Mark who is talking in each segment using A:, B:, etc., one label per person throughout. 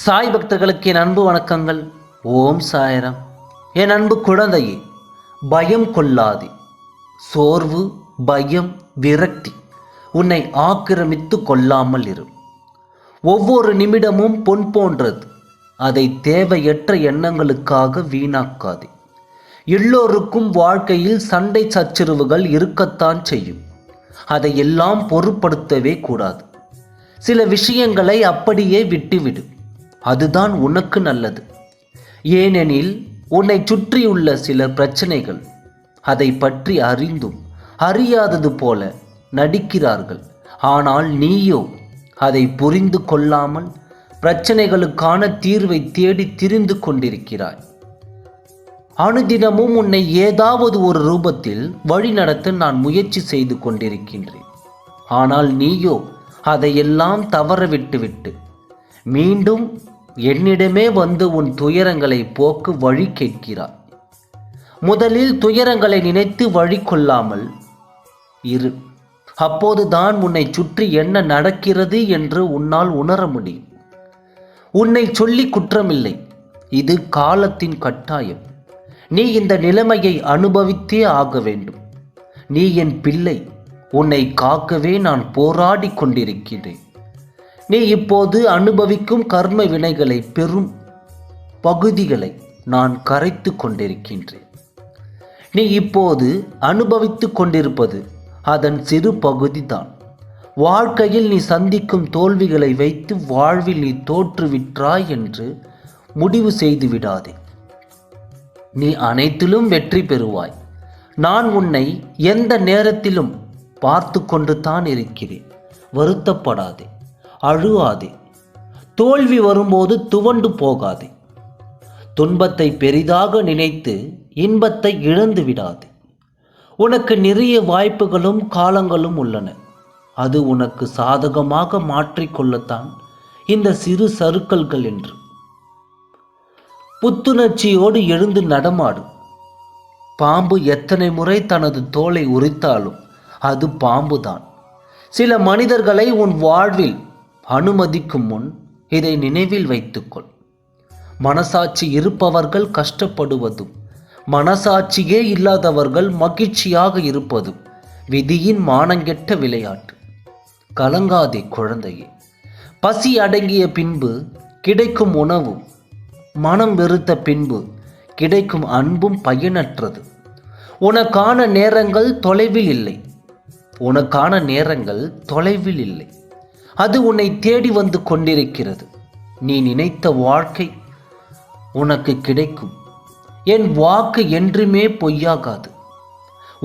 A: சாய் பக்தர்களுக்கு என் அன்பு வணக்கங்கள். ஓம் சாய்ராம். என் அன்பு குழந்தையே, பயம் கொள்ளாதே. சோர்வு, பயம், விரக்தி உன்னை ஆக்கிரமித்து கொள்ளாமல் இரு. ஒவ்வொரு நிமிடமும் பொன் போன்றது. அதை தேவையற்ற எண்ணங்களுக்காக வீணாக்காதே. எல்லோருக்கும் வாழ்க்கையில் சண்டை சச்சரவுகள் இருக்கத்தான் செய்யும். அதையெல்லாம் பொருட்படுத்தவே கூடாது. சில விஷயங்களை அப்படியே விட்டுவிடு. அதுதான் உனக்கு நல்லது. ஏனெனில் உன்னை சுற்றியுள்ள சில பிரச்சனைகள் அதை பற்றி அறிந்தும் அறியாதது போல நடிக்கிறார்கள். ஆனால் நீயோ அதை புரிந்து கொள்ளாமல் பிரச்சனைகளுக்கான தீர்வை தேடி திரிந்து கொண்டிருக்கிறாய். அனுதினமும் உன்னை ஏதாவது ஒரு ரூபத்தில் வழிநடத்த நான் முயற்சி செய்து கொண்டிருக்கின்றேன். ஆனால் நீயோ அதையெல்லாம் தவற விட்டுவிட்டு மீண்டும் என்னிடமே வந்து உன் துயரங்களை போக்கு வழி கேட்கிறாய். முதலில் துயரங்களை நினைத்து வழி கொள்ளாமல் இரு. அப்போதுதான் உன்னை சுற்றி என்ன நடக்கிறது என்று உன்னால் உணர முடியும். உன்னை சொல்லி குற்றமில்லை. இது காலத்தின் கட்டாயம். நீ இந்த நிலைமையை அனுபவித்தே ஆக வேண்டும். நீ என் பிள்ளை. உன்னை காக்கவே நான் போராடி கொண்டிருக்கிறேன். நீ இப்போது அனுபவிக்கும் கர்ம வினைகளை பெரும் பகுதிகளை நான் கரைத்து கொண்டிருக்கின்றேன். நீ இப்போது அனுபவித்து கொண்டிருப்பது அதன் சிறு பகுதிதான். வாழ்க்கையில் நீ சந்திக்கும் தோல்விகளை வைத்து வாழ்வில் நீ தோற்றுவிட்டாய் என்று முடிவு செய்து விடாதே. நீ அனைத்திலும் வெற்றி பெறுவாய். நான் உன்னை எந்த நேரத்திலும் பார்த்து கொண்டு தான் இருக்கிறேன். வருத்தப்படாதே, அழுவாதே. தோல்வி வரும்போது துவண்டு போகாதே. துன்பத்தை பெரிதாக நினைத்து இன்பத்தை இழந்து விடாதே. உனக்கு நிறைய வாய்ப்புகளும் காலங்களும் உள்ளன. அது உனக்கு சாதகமாக மாற்றிக்கொள்ளத்தான் இந்த சிறு சறுக்கல்கள் என்று. புத்துணர்ச்சியோடு எழுந்து நடமாடு. பாம்பு எத்தனை முறை தனது தோலை உரித்தாலும் அது பாம்புதான். சில மனிதர்களை உன் வாழ்வில் அனுமதிக்கும் முன் இதை நினைவில் வைத்துக்கொள். மனசாட்சி இருப்பவர்கள் கஷ்டப்படுவதும் மனசாட்சியே இல்லாதவர்கள் மகிழ்ச்சியாக இருப்பதும் விதியின் மானங்கெட்ட விளையாட்டு. கலங்காதே குழந்தையே. பசி அடங்கிய பின்பு கிடைக்கும் உணவும் மனம் வெறுத்த பின்பு கிடைக்கும் அன்பும் பயனற்றது. உனக்கான நேரங்கள் தொலைவில் இல்லை. உனக்கான நேரங்கள் தொலைவில் இல்லை. அது உன்னை தேடி வந்து கொண்டிருக்கிறது. நீ நினைத்த வாழ்க்கை உனக்கு கிடைக்கும். என் வாக்கு என்றுமே பொய்யாகாது.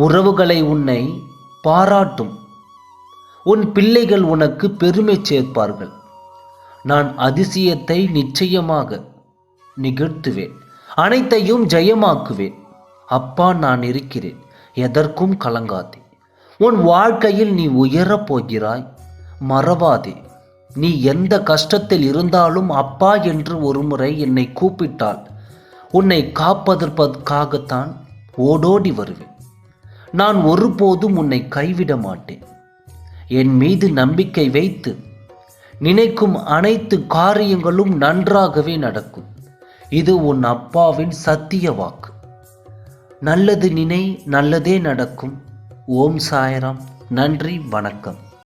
A: உறவுகளை உன்னை பாராட்டும். உன் பிள்ளைகள் உனக்கு பெருமை சேர்ப்பார்கள். நான் அதிசயத்தை நிச்சயமாக நிகழ்த்துவேன். அனைத்தையும் ஜெயமாக்குவேன். அப்பா, நான் இருக்கிறேன். எதற்கும் கலங்காதே. உன் வாழ்க்கையில் நீ உயரப் போகிறாய். மறவாதே. நீ எந்த கஷ்டத்தில் இருந்தாலும் அப்பா என்று ஒருமுறை என்னை கூப்பிட்டால் உன்னை காப்பதற்காகத்தான் ஓடோடி வருவேன். நான் ஒருபோதும் உன்னை கைவிட மாட்டேன். என் மீது நம்பிக்கை வைத்து நினைக்கும் அனைத்து காரியங்களும் நன்றாகவே நடக்கும். இது உன் அப்பாவின் சத்திய வாக்கு. நல்லது நினை, நல்லதே நடக்கும். ஓம் சாய்ராம். நன்றி, வணக்கம்.